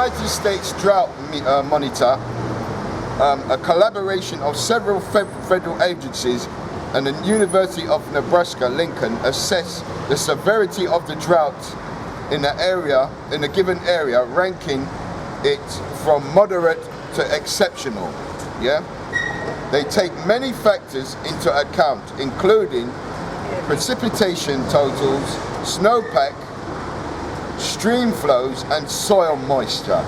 United States Drought Monitor, a collaboration of several federal agencies and the University of Nebraska Lincoln, assess the severity of the drought in a given area, ranking it from moderate to exceptional. Yeah, they take many factors into account, including precipitation totals, snowpack, stream flows, and soil moisture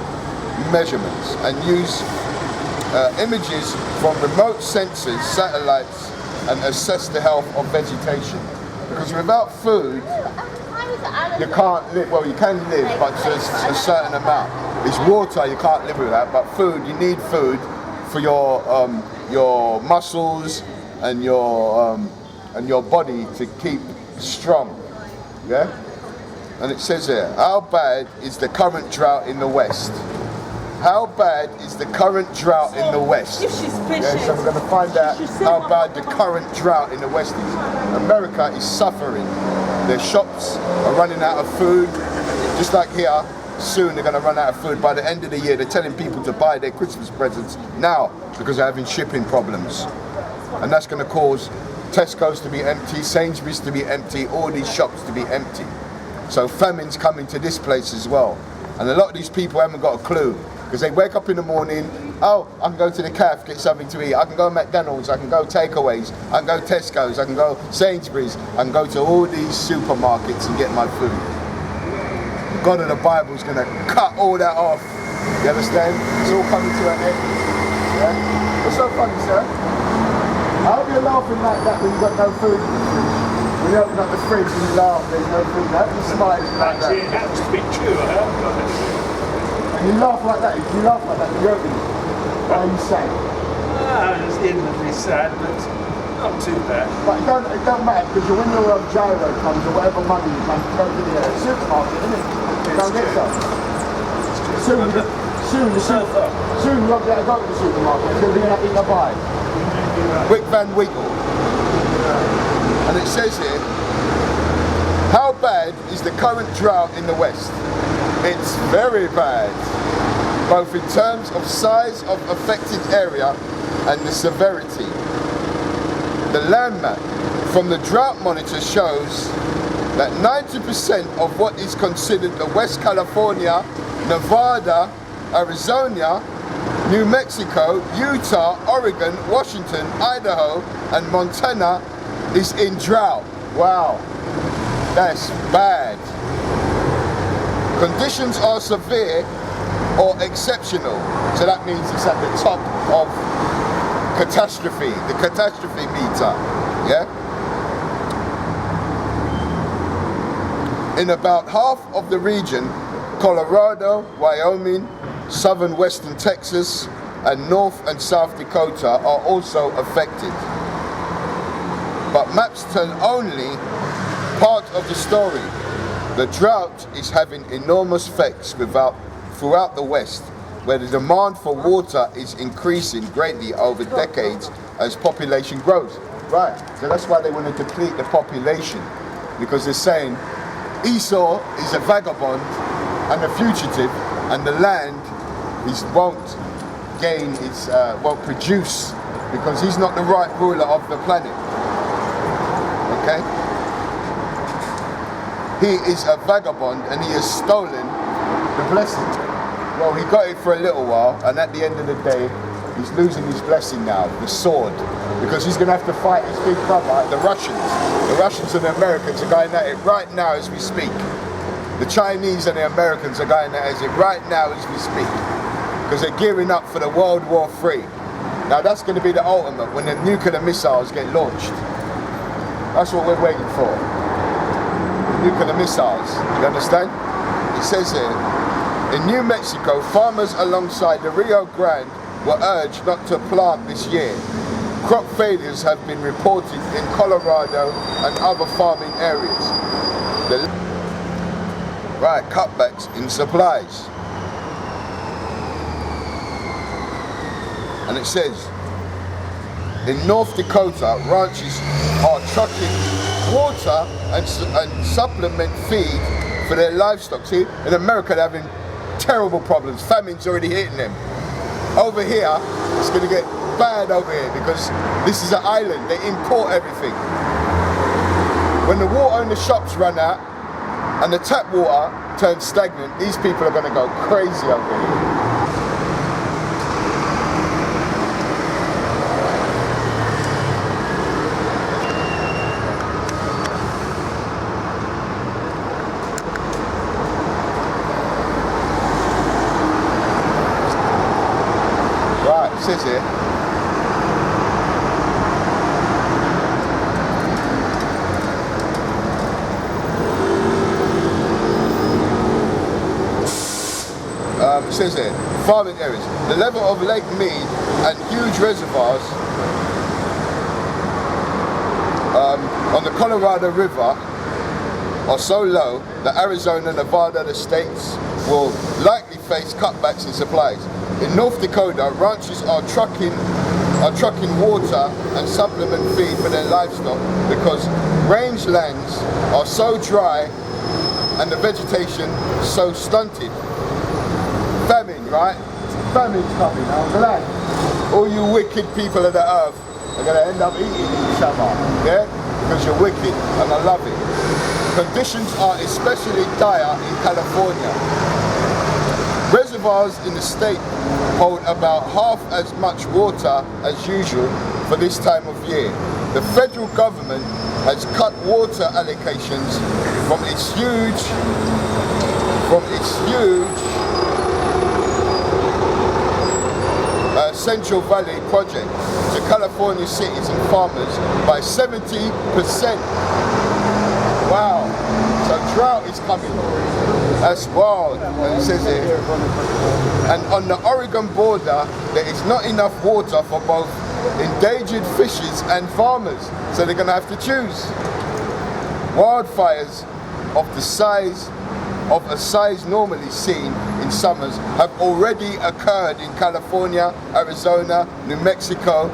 measurements, and use images from remote sensors, satellites, and assess the health of vegetation. Because without food, you can't live. Well, you can live, but to a certain amount. It's water, you can't live without. But food, you need food for your muscles and your body to keep strong. Yeah. And it says here, how bad is the current drought in the West? How bad is the current drought in the West? If she's Yeah, so we're going to find out how bad the current drought in the West is. America is suffering. Their shops are running out of food. Just like here, soon they're going to run out of food. By the end of the year, they're telling people to buy their Christmas presents now because they're having shipping problems. And that's going to cause Tesco's to be empty, Sainsbury's to be empty, all these shops to be empty. So famine's coming to this place as well. And a lot of these people haven't got a clue. Because they wake up in the morning, oh, I can go to the cafe, get something to eat. I can go to McDonald's, I can go takeaways, I can go Tesco's, I can go Sainsbury's, I can go to all these supermarkets and get my food. The God of the Bible is going to cut all that off. You understand? It's all coming to an end. Yeah? What's so funny, sir? I hope you're laughing like that when you've got no food in the fridge. When you open up the fridge and you laugh, there's no food. I hope you're smiling like that. It happens to be true, I have got it. You laugh like that. If you laugh like that, you're joking. Why are you sad? It's inwardly sad, but not too bad. But it don't matter, because when your gyro comes or whatever money you can go to the supermarket, isn't it? Go get some. Soon you're not going to go to the supermarket. It's going to be nothing to buy. Wick Van Winkle. And it says here, how bad is the current drought in the West? It's very bad, both in terms of size of affected area and the severity. The land map from the drought monitor shows that 90% of what is considered the West California, Nevada, Arizona, New Mexico, Utah, Oregon, Washington, Idaho, and Montana is in drought. Wow, that's bad. Conditions are severe or exceptional. So that means it's at the top of catastrophe, the catastrophe meter. Yeah? In about half of the region, Colorado, Wyoming, southern western Texas, and North and South Dakota are also affected. But maps tell only part of the story. The drought is having enormous effects throughout the West, where the demand for water is increasing greatly over decades as population grows. Right, so that's why they want to deplete the population, because they're saying Esau is a vagabond and a fugitive, and the land won't produce, because he's not the right ruler of the planet. Okay? He is a vagabond and he has stolen the blessing. Well, he got it for a little while, and at the end of the day, he's losing his blessing now, the sword, because he's going to have to fight his big brother, the Russians. The Russians and the Americans are going at it right now as we speak. The Chinese and the Americans are going at it right now as we speak, because they're gearing up for the World War III. Now that's going to be the ultimate, when the nuclear missiles get launched. That's what we're waiting for. Nuclear missiles, you understand? It says here, in New Mexico, farmers alongside the Rio Grande were urged not to plant this year. Crop failures have been reported in Colorado and other farming areas. Cutbacks in supplies. And it says, in North Dakota, ranchers are trucking water and supplement feed for their livestock. See, in America they're having terrible problems. Famine's already hitting them. Over here, it's going to get bad over here because this is an island. They import everything. When the water in the shops run out and the tap water turns stagnant, these people are going to go crazy over here. It says here, farming areas. The level of Lake Mead and huge reservoirs on the Colorado River are so low that Arizona, Nevada, the states will likely face cutbacks in supplies. In North Dakota, ranchers are trucking water and supplement feed for their livestock because rangelands are so dry and the vegetation so stunted. Famine, right? Famine's coming, I'm glad. All you wicked people of the earth are going to end up eating each other, yeah? Because you're wicked, and I love it. Conditions are especially dire in California. Reservoirs in the state hold about half as much water as usual for this time of year. The federal government has cut water allocations from its huge Central Valley project to California cities and farmers by 70%. Wow, so drought is coming. That's wild. And it says here, and on the Oregon border, there is not enough water for both endangered fishes and farmers. So they're going to have to choose. Wildfires of a size normally seen in summers have already occurred in California, Arizona, New Mexico.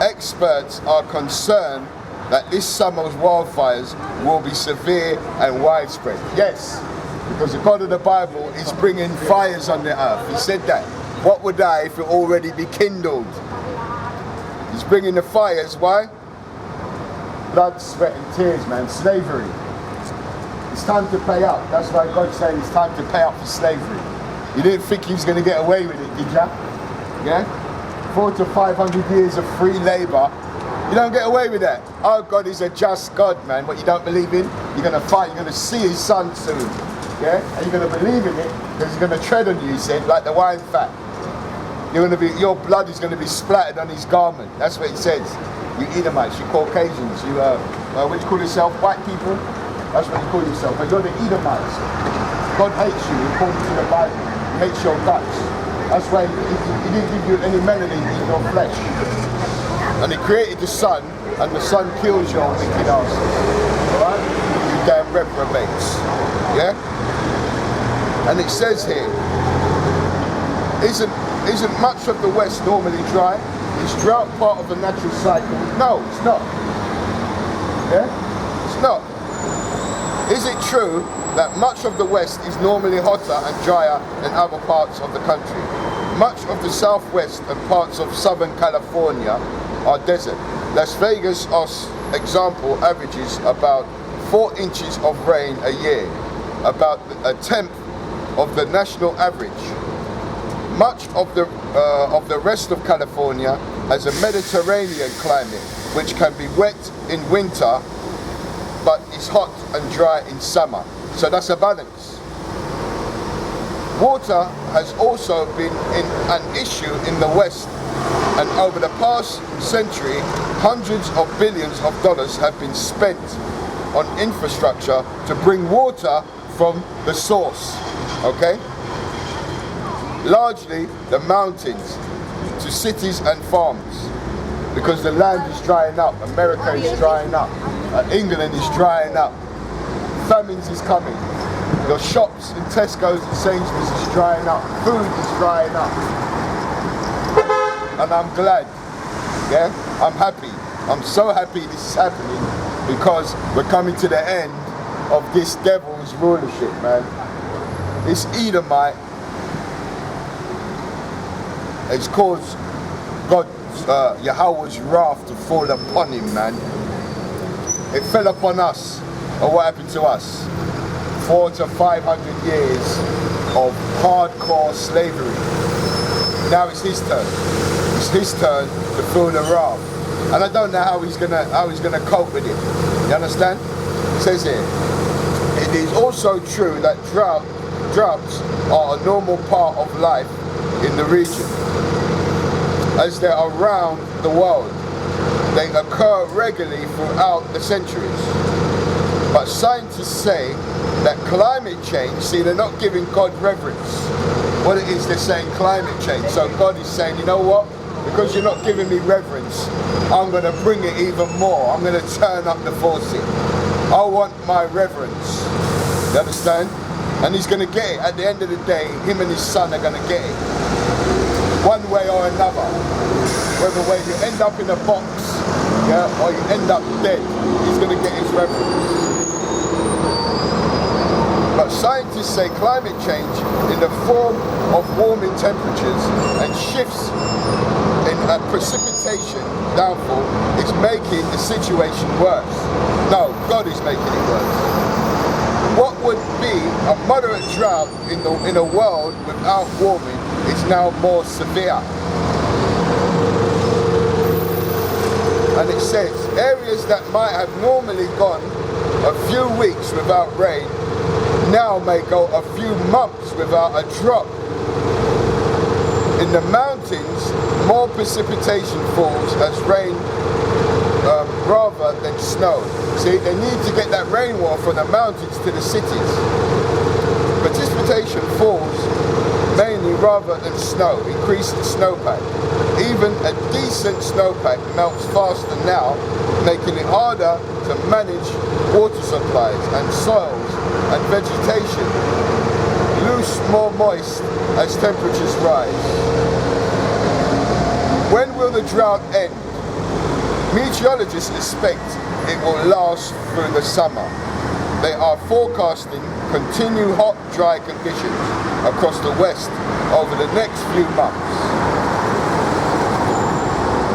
Experts are concerned that this summer's wildfires will be severe and widespread. Yes, because the God of the Bible is bringing fires on the earth. He said that. What would I if it already be kindled? He's bringing the fires. Why? Blood, sweat and tears, man. Slavery. It's time to pay up. That's why God's saying it's time to pay up for slavery. You didn't think he was going to get away with it, did ya? Yeah? 400 to 500 years of free labor. You don't get away with that. Oh, God is a just God, man. What you don't believe in, you're going to fight. You're going to see his son soon. Yeah? And you're going to believe in it because he's going to tread on you, he said, like the wine fat. Your blood is going to be splattered on his garment. That's what it says. You Edomites, you Caucasians, you what you call yourself, white people. That's what you call yourself. But you're the Edomites. God hates you according to the Bible. He hates your guts. That's why he didn't give you any melanin in your flesh. And he created the sun, and the sun kills your wicked ass. Alright? You damn reprobates. Yeah? And it says here, isn't much of the West normally dry? Is drought part of the natural cycle? No, it's not. Yeah? It's not. Is it true that much of the West is normally hotter and drier than other parts of the country? Much of the Southwest and parts of Southern California are desert. Las Vegas, as example, averages about 4 inches of rain a year, about a tenth of the national average. Much of the rest of California has a Mediterranean climate, which can be wet in winter, but is hot and dry in summer. So that's a balance. Water has also been an issue in the West, and over the past century, hundreds of billions of dollars have been spent on infrastructure to bring water from the source, okay? Largely the mountains to cities and farms, because the land is drying up. America is drying up. England is drying up. Famines is coming. Your shops in Tesco's and Sainsbury's is drying up. Food is drying up. And I'm glad. Yeah? I'm happy. I'm so happy this is happening because we're coming to the end of this devil's rulership, man. This Edomite it's caused Yahweh's wrath to fall upon him, man. It fell upon us. Or what happened to us? 400 to 500 years of hardcore slavery. Now it's his turn. It's his turn to feel the wrath. And I don't know how he's gonna cope with it. You understand? It says here, it is also true that droughts are a normal part of life in the region, as they're around the world. They occur regularly throughout the centuries. But scientists say that climate change, see, they're not giving God reverence. What it is, they're saying climate change. So God is saying, you know what? Because you're not giving me reverence, I'm going to bring it even more. I'm going to turn up the faucet. I want my reverence. You understand? And he's going to get it. At the end of the day, him and his son are going to get it. One way or another. Whether way you end up in a box, yeah, or you end up dead, he's going to get his reverence. But scientists say climate change in the form of warming temperatures and shifts in precipitation downfall is making the situation worse. No, God is making it worse. What would be a moderate drought in a world without warming is now more severe. And it says areas that might have normally gone a few weeks without rain now may go a few months without a drop. In the mountains, more precipitation falls as rain rather than snow. See, they need to get that rainwater from the mountains to the cities. Precipitation falls mainly rather than snow, increasing snowpack. Even a decent snowpack melts faster now, making it harder to manage water supplies and soils and vegetation. Loose, more moist as temperatures rise. When will the drought end? Meteorologists expect it will last through the summer. They are forecasting continued hot, dry conditions across the west over the next few months.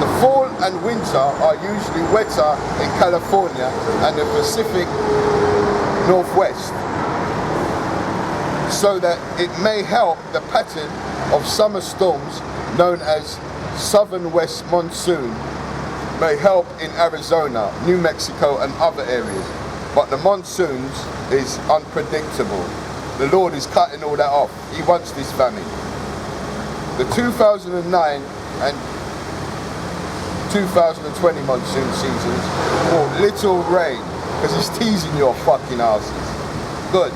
The fall and winter are usually wetter in California and the Pacific Northwest, so that it may help the pattern of summer storms known as southern west monsoon may help in Arizona, New Mexico and other areas. But the monsoons is unpredictable. The Lord is cutting all that off. He wants this famine. The 2009 and 2020 monsoon seasons brought little rain because he's teasing your fucking asses. Good.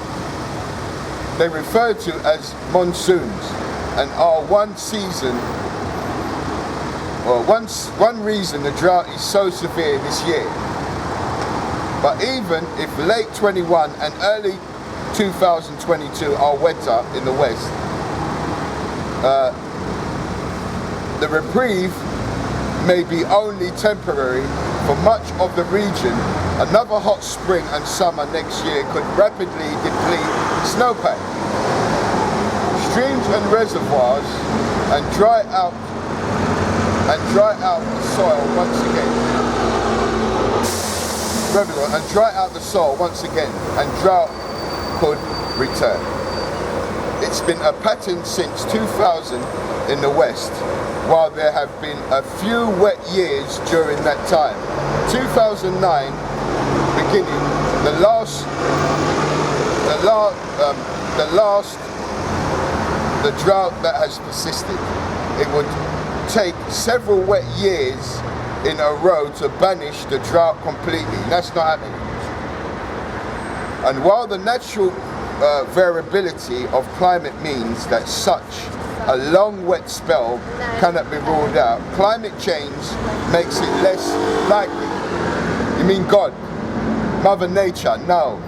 They refer to as monsoons and are one reason the drought is so severe this year. But even if late 21 and early 2022 are wetter in the west, the reprieve may be only temporary for much of the region. Another hot spring and summer next year could rapidly deplete snowpack, streams and reservoirs, and dry out the soil once again. And dry out the soil once again, and drought could return. It's been a pattern since 2000 in the west, while there have been a few wet years during that time. 2009 beginning, the drought that has persisted. It would take several wet years in a row to banish the drought completely. That's not happening. And while the natural variability of climate means that such a long wet spell cannot be ruled out, climate change makes it less likely. You mean God? Mother Nature? No.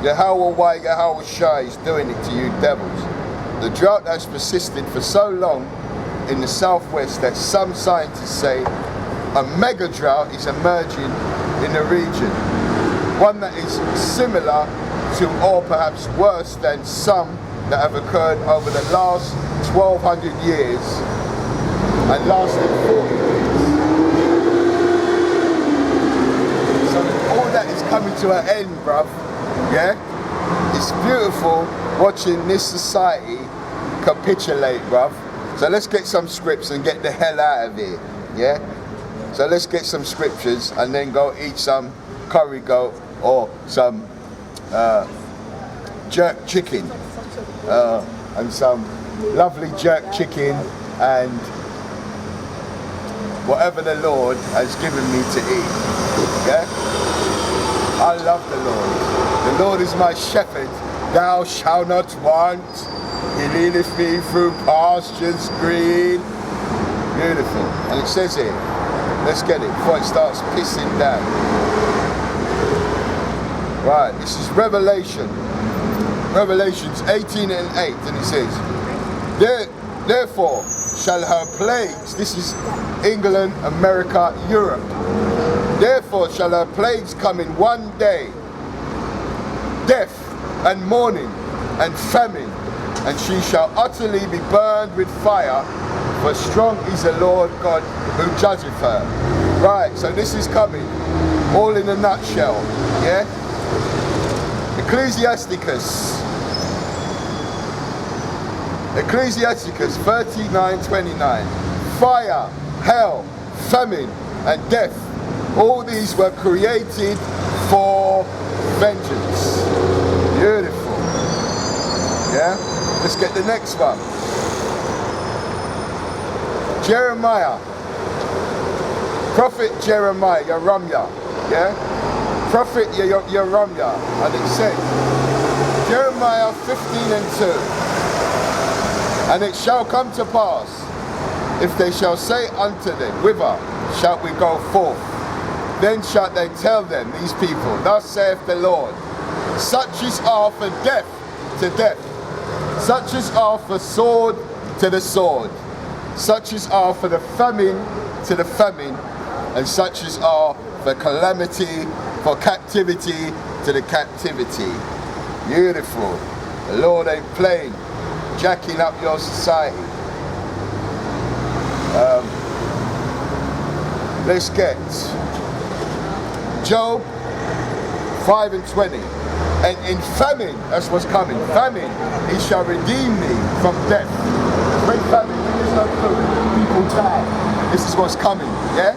Yahweh Shai is doing it to you devils. The drought has persisted for so long in the southwest that some scientists say a mega drought is emerging in the region, one that is similar to or perhaps worse than some that have occurred over the last 1200 years and lasted 40 weeks. So all that is coming to an end, bruv. Yeah? It's beautiful watching this society capitulate, bruv. So let's get some scripts and get the hell out of here. Yeah? So let's get some scriptures and then go eat some curry goat or some jerk chicken and some lovely jerk chicken and whatever the Lord has given me to eat. Yeah? I love the Lord. The Lord is my shepherd. Thou shalt not want. He leadeth me through pastures green. Beautiful. And it says here, let's get it before it starts pissing down. Right, this is Revelations 18 and 8, and it says, Therefore shall her plagues, this is England, America, Europe, therefore shall her plagues come in one day, death and mourning and famine, and she shall utterly be burned with fire, for strong is the Lord God who judgeth her. Right, so this is coming, all in a nutshell, yeah? Ecclesiasticus 39:29. Fire, hell, famine, and death, all these were created for vengeance. Beautiful. Yeah? Let's get the next one. Jeremiah. Prophet Jeremiah, Yeremiah. Yeah? Prophet Yeremiah. And it says, Jeremiah 15 and 2. And it shall come to pass, if they shall say unto them, Whither shalt we go forth? Then shalt they tell them, these people, Thus saith the Lord, such is are for death to death, such is are for sword to the sword, such is are for the famine to the famine, and such is are for calamity, for captivity to the captivity. Beautiful. The Lord ain't playing, jacking up your society. Let's get Job 5 and 20. And in famine, that's what's coming, famine, he shall redeem me from death. When famine, when there's no food, people die. This is what's coming, yeah?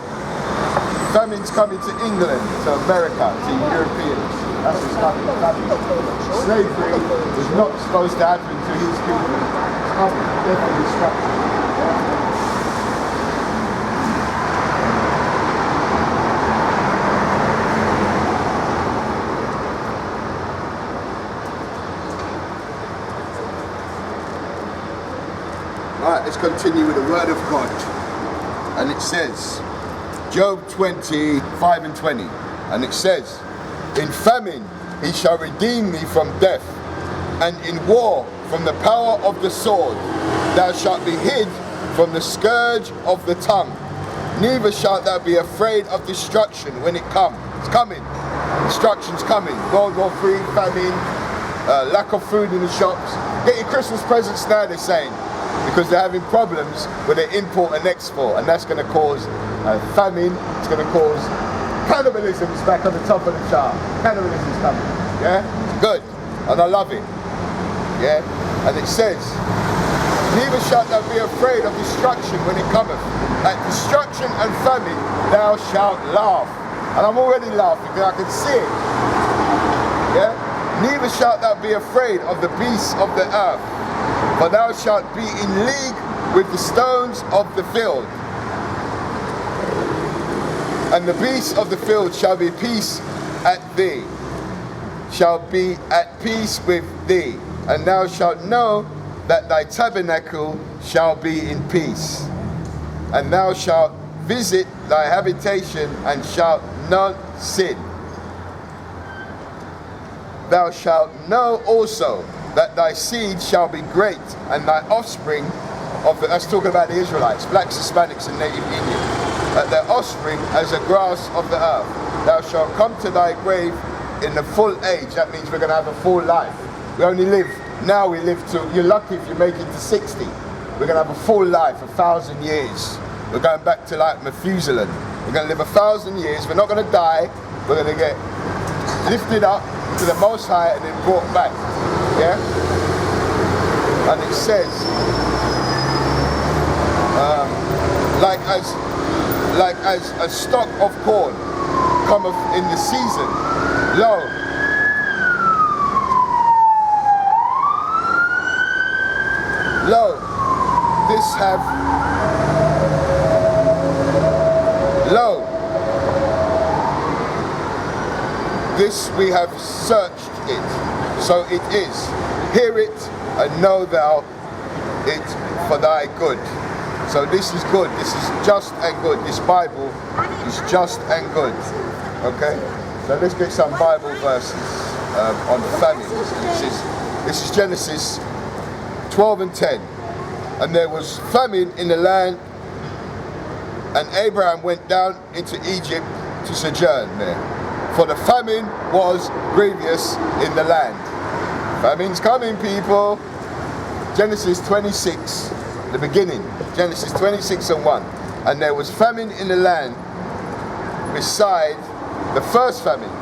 Famine's coming to England, to America, to Europeans. That's what's coming. Slavery was not supposed to happen to his people. It's coming, death and destruction. Alright, let's continue with the word of God. And it says, Job 25 and 20. And it says, in famine he shall redeem me from death, and in war from the power of the sword. Thou shalt be hid from the scourge of the tongue. Neither shalt thou be afraid of destruction when it comes. It's coming. Destruction's coming. World War III, famine, lack of food in the shops. Get your Christmas presents now, they're saying, because they're having problems with their import and export, and that's going to cause famine. It's going to cause cannibalism. Is back on the top of the chart. Cannibalism's coming. Yeah, it's good, and I love it. Yeah, and it says, neither shalt thou be afraid of destruction when it cometh. At destruction and famine thou shalt laugh. And I'm already laughing because I can see it. Yeah, neither shalt thou be afraid of the beasts of the earth, for thou shalt be in league with the stones of the field. And the beasts of the field shall be peace at thee, shall be at peace with thee. And thou shalt know that thy tabernacle shall be in peace. And thou shalt visit thy habitation and shalt not sin. Thou shalt know also that thy seed shall be great, and thy offspring of the, that's talking about the Israelites, blacks, Hispanics and native Indians, that their offspring as the grass of the earth. Thou shalt come to thy grave in the full age. That means we're going to have a full life. We only live, now we live to, you're lucky if you make it to 60. we're going to have a full life, 1,000 years. We're going back to like Methuselah. We're going to live 1,000 years. We're not going to die. We're going to get lifted up to the Most High and then brought back. Yeah? And it says, like as a stock of corn cometh in the season, lo, this we have searched it, so it is. Hear it and know thou it for thy good. So this is good, this is just and good. This Bible is just and good. Okay? So let's get some Bible verses on famine. This is Genesis 12 and 10. And there was famine in the land, and Abraham went down into Egypt to sojourn there. For the famine was grievous in the land. Famine's coming, people. Genesis 26, the beginning. Genesis 26 and 1. And there was famine in the land beside the first famine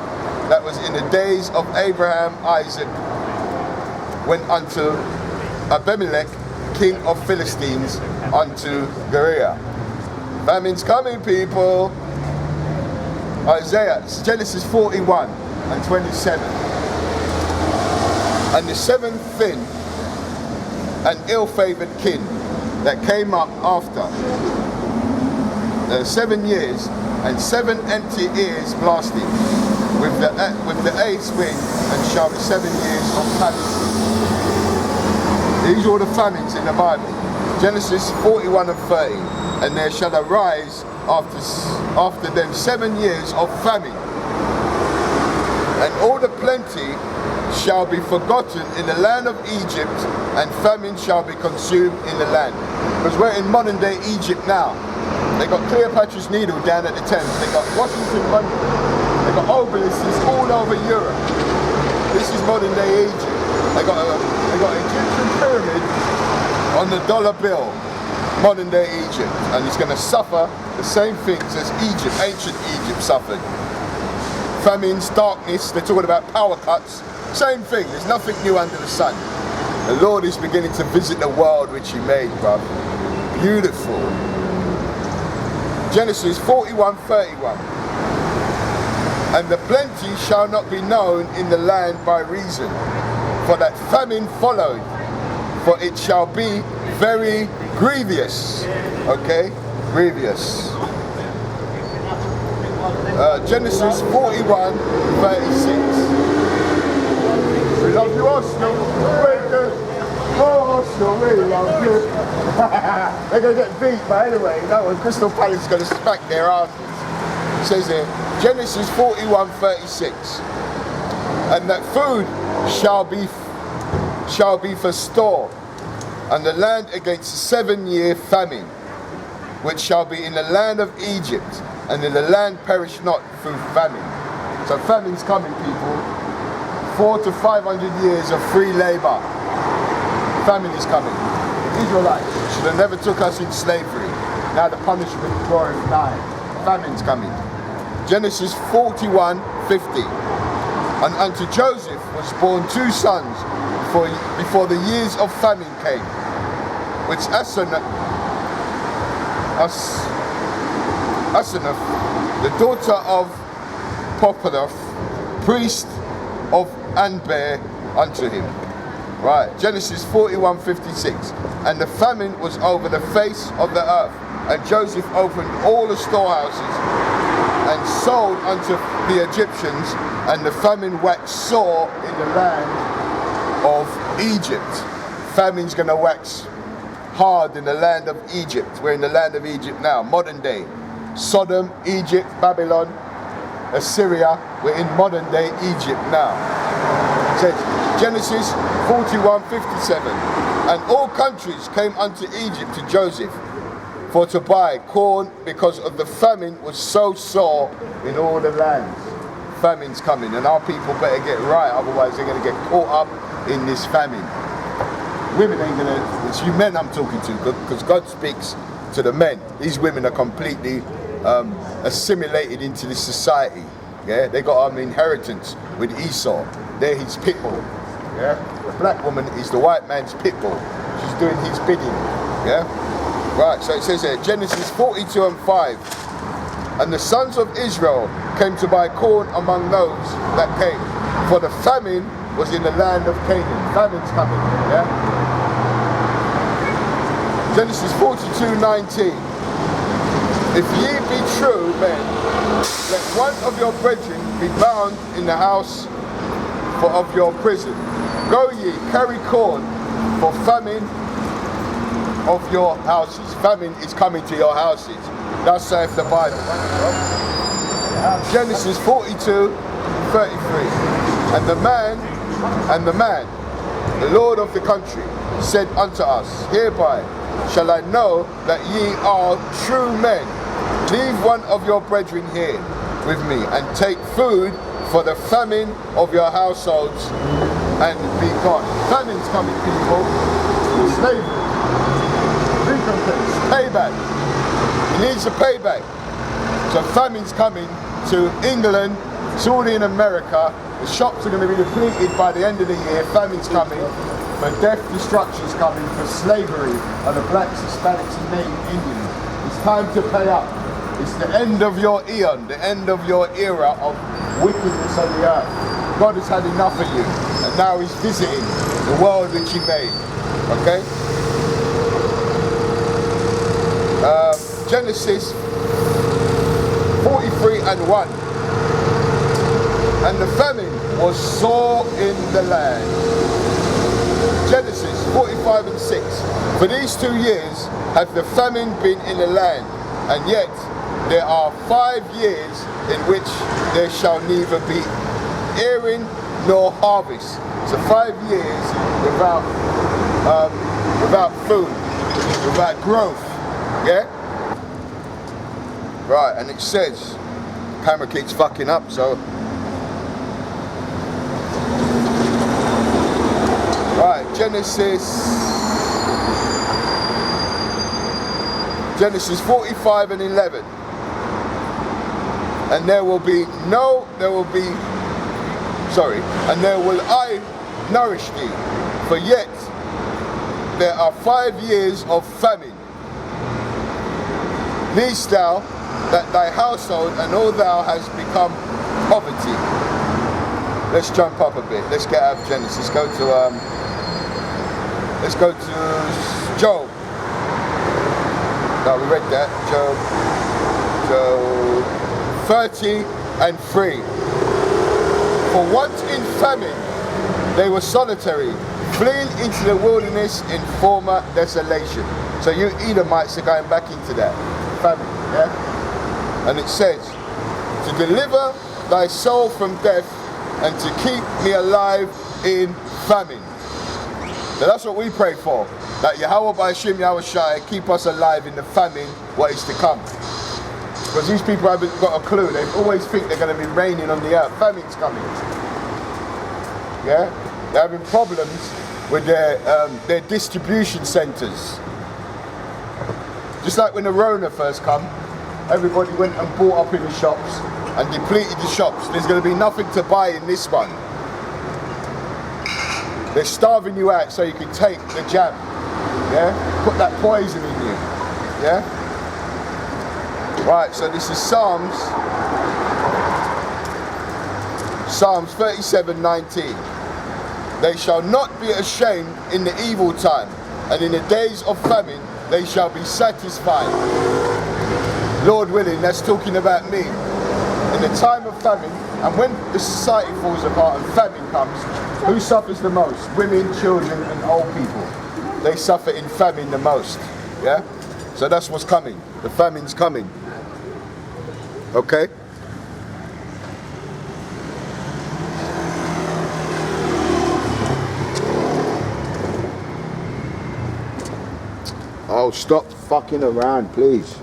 that was in the days of Abraham, Isaac, went unto Abimelech, king of Philistines, unto Gerar. Famine's coming, people. Isaiah, Genesis 41 and 27. And the seventh thin and ill-favoured king that came up after 7 years and 7 empty ears blasting with the eighth wind, and shall be 7 years of famine. These are all the famines in the Bible. Genesis 41 and 30. And there shall arise after them 7 years of famine, and all the plenty shall be forgotten in the land of Egypt, and famine shall be consumed in the land. Because we're in modern day Egypt now. They got Cleopatra's Needle down at the Thames. They got Washington Monument. They got obelisks all over Europe. This is modern day Egypt. They got Egyptian pyramid on the dollar bill. Modern day Egypt, and it's going to suffer the same things as Egypt, ancient Egypt suffered. Famines, darkness, they're talking about power cuts, same thing, there's nothing new under the sun. The Lord is beginning to visit the world which he made, bruv. Beautiful. Genesis 41:31. And the plenty shall not be known in the land by reason, for that famine followed, for it shall be very grievous. Okay? Grievous. Genesis 41:36. We love you, Arsenal. Oh, Arsenal, we love you. They're going to get beat, but anyway, that one, Crystal Palace is going to smack their asses. It says here, Genesis 41:36. And that food shall be for store, and the land against a 7-year famine, which shall be in the land of Egypt, and in the land perish not through famine. So famine's coming, people. 400 to 500 years of free labor. Famine is coming. The Israelites should have never took us in slavery. Now the punishment draweth nigh. Famine's coming. Genesis 41:50. And unto Joseph was born 2 sons before the years of famine came, which Asenath, the daughter of Poperath, priest of Anber, unto him. Right, Genesis 41:56. And the famine was over the face of the earth, and Joseph opened all the storehouses and sold unto the Egyptians, and the famine waxed sore in the land of Egypt. Famine's going to wax hard in the land of Egypt. We're in the land of Egypt now, modern day. Sodom, Egypt, Babylon, Assyria. We're in modern day Egypt now. It says Genesis 41:57. And all countries came unto Egypt to Joseph for to buy corn, because of the famine was so sore in all the lands. Famine's coming, and our people better get right, otherwise they're going to get caught up in this famine. women ain't gonna, it's you men I'm talking to, because God speaks to the men. These women are completely assimilated into this society. Yeah, they got an inheritance with Esau. They're his pit bull. Yeah, the black woman is the white man's pit bull. She's doing his bidding. Yeah, right. So it says here, Genesis 42 and 5. And the sons of Israel came to buy corn among those that came, for the famine was in the land of Canaan. Famine's coming. Yeah. Genesis 42:19. If ye be true men, let one of your brethren be bound in the house of your prison. Go ye, carry corn for famine of your houses. Famine is coming to your houses. Thus saith the Bible. Genesis 42:33. And the man, the Lord of the country, said unto us, hereby shall I know that ye are true men. Leave one of your brethren here with me, and take food for the famine of your households, and be gone. Famine's coming, people. Slavery. Recompense. Payback. He needs a payback. So famine's coming to England. It's already in America. The shops are going to be depleted by the end of the year. Famine's coming. For death, destruction's coming. For slavery of the blacks, Hispanics, and Native Indians. It's time to pay up. It's the end of your eon, the end of your era of wickedness on the earth. God has had enough of you, and now he's visiting the world which he made. Okay? Genesis 43 and 1. And the famine was sore in the land. Genesis 45 and 6. For these 2 years hath the famine been in the land, and yet there are 5 years in which there shall neither be earing nor harvest. So 5 years without food, without growth. Yeah? Right, and it says, camera keeps fucking up, so. Right, Genesis 45 and 11. And there will I nourish thee, for yet there are 5 years of famine. Least thou that thy household and all thou hast become poverty. Let's jump up a bit. Let's get out of Genesis. Let's go to Job. No, we read that. Job 30 and 3. For once in famine they were solitary, fleeing into the wilderness in former desolation. So you Edomites are going back into that famine, yeah? And it says, to deliver thy soul from death and to keep me alive in famine. So that's what we pray for. That Yahweh B'Hashem Yahweh Shai keep us alive in the famine, what is to come. Because these people haven't got a clue. They always think they're going to be raining on the earth. Famine's coming. Yeah? They're having problems with their distribution centres. Just like when the Rona first come, everybody went and bought up in the shops and depleted the shops. There's going to be nothing to buy in this one. They're starving you out so you can take the jab. Yeah? Put that poison in you. Yeah? Right, so this is Psalms 37:19. They shall not be ashamed in the evil time, and in the days of famine they shall be satisfied. Lord willing, that's talking about me. In the time of famine, and when the society falls apart and famine comes, who suffers the most? Women, children, and old people. They suffer in famine the most. Yeah? So that's what's coming. The famine's coming. Okay? Oh, stop fucking around, please.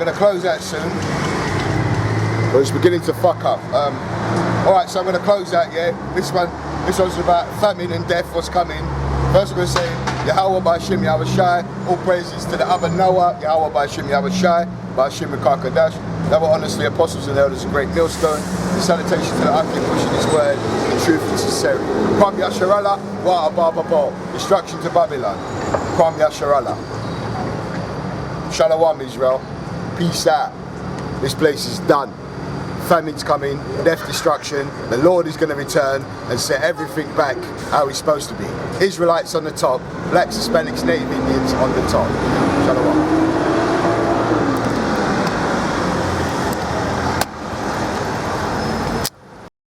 going to close out soon. But it's beginning to fuck up. Alright, so I'm going to close out, yeah. This one's about famine and death, what's coming. First I'm going to say, Yahweh Ba'Shem Yahweh Shai, all praises to the Abba Noah, Yahweh Ba'Shem Yahweh Shai, Ba'Shem Kakadash. They were honestly apostles and elders, a great millstone. The salutation to the Akim pushing his word in truth and sincerity. Kwam Yasharala, Wa Ababa, destruction to Babylon. Kwam Yasharala. Shalom Israel, peace out. This place is done. Famine's coming, death, destruction. The Lord is going to return and set everything back how it's supposed to be. Israelites on the top, blacks, Hispanics, Native Indians on the top. Shalom.